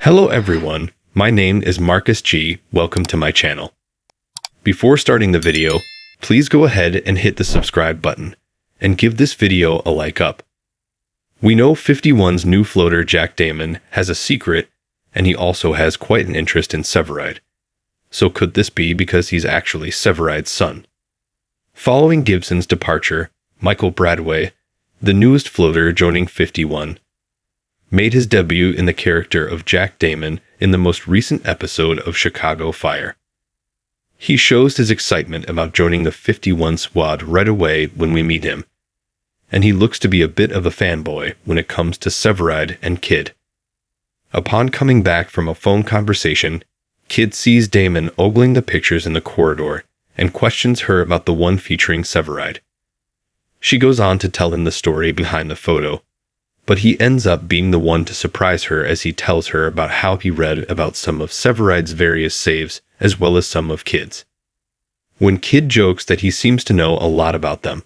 Hello everyone, my name is Marcus G. Welcome to my channel. Before starting the video, please go ahead and hit the subscribe button and give this video a like up. We know 51's new floater Jack Damon has a secret, and he also has quite an interest in Severide. So could this be because he's actually Severide's son? Following Gibson's departure, Michael Bradway, the newest floater joining 51, made his debut in the character of Jack Damon in the most recent episode of Chicago Fire. He shows his excitement about joining the 51 squad right away when we meet him, and he looks to be a bit of a fanboy when it comes to Severide and Kid. Upon coming back from a phone conversation, Kid sees Damon ogling the pictures in the corridor and questions her about the one featuring Severide. She goes on to tell him the story behind the photo, but he ends up being the one to surprise her as he tells her about how he read about some of Severide's various saves as well as some of Kid's. When Kid jokes that he seems to know a lot about them,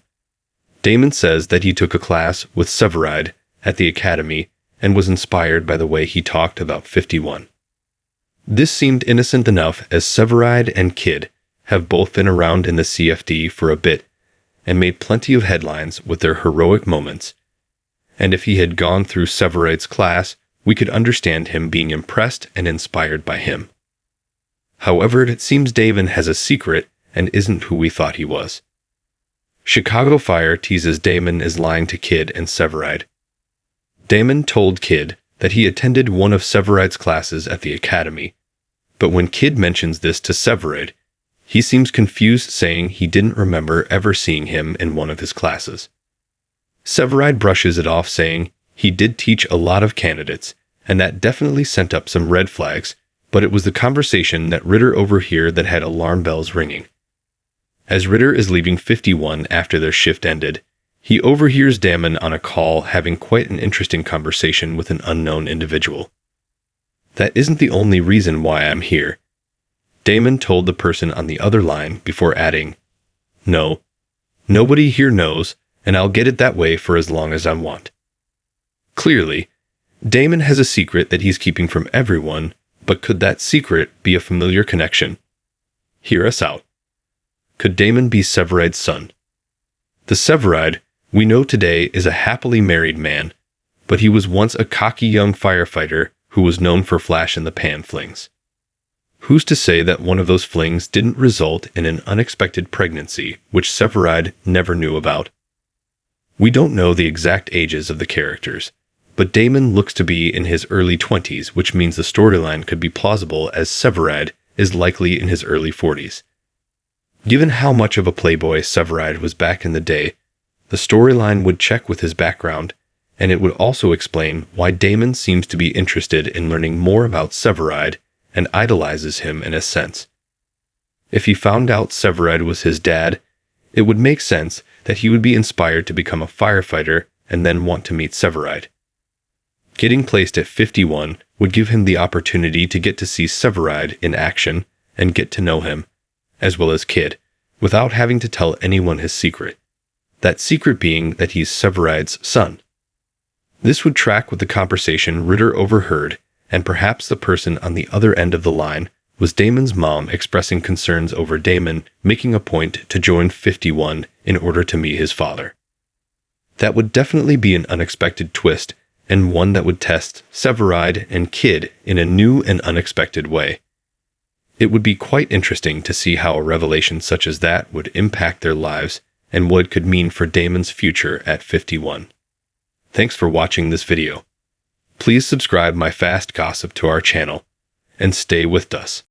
Damon says that he took a class with Severide at the academy and was inspired by the way he talked about 51. This seemed innocent enough, as Severide and Kid have both been around in the CFD for a bit and made plenty of headlines with their heroic moments. And if he had gone through Severide's class, we could understand him being impressed and inspired by him. However, it seems Damon has a secret and isn't who we thought he was. Chicago Fire teases Damon is lying to Kid and Severide. Damon told Kid that he attended one of Severide's classes at the academy, but when Kid mentions this to Severide, he seems confused, saying he didn't remember ever seeing him in one of his classes. Severide brushes it off, saying he did teach a lot of candidates, and that definitely sent up some red flags, but it was the conversation that Ritter overheard that had alarm bells ringing. As Ritter is leaving 51 after their shift ended, he overhears Damon on a call having quite an interesting conversation with an unknown individual. That isn't the only reason why I'm here, Damon told the person on the other line before adding, "No, nobody here knows, and I'll get it that way for as long as I want." Clearly, Damon has a secret that he's keeping from everyone, but could that secret be a familiar connection? Hear us out. Could Damon be Severide's son? The Severide we know today is a happily married man, but he was once a cocky young firefighter who was known for flash-in-the-pan flings. Who's to say that one of those flings didn't result in an unexpected pregnancy which Severide never knew about? We don't know the exact ages of the characters, but Damon looks to be in his early 20s, which means the storyline could be plausible, as Severide is likely in his early 40s. Given how much of a playboy Severide was back in the day, the storyline would check with his background, and it would also explain why Damon seems to be interested in learning more about Severide and idolizes him in a sense. If he found out Severide was his dad, it would make sense that he would be inspired to become a firefighter and then want to meet Severide. Getting placed at 51 would give him the opportunity to get to see Severide in action and get to know him, as well as Kid, without having to tell anyone his secret. That secret being that he's Severide's son. This would track with the conversation Ritter overheard, and perhaps the person on the other end of the line was Damon's mom expressing concerns over Damon making a point to join 51 in order to meet his father. That would definitely be an unexpected twist, and one that would test Severide and Kid in a new and unexpected way. It would be quite interesting to see how a revelation such as that would impact their lives and what it could mean for Damon's future at 51. Thanks for watching this video. Please subscribe my fast gossip to our channel, and stay with us.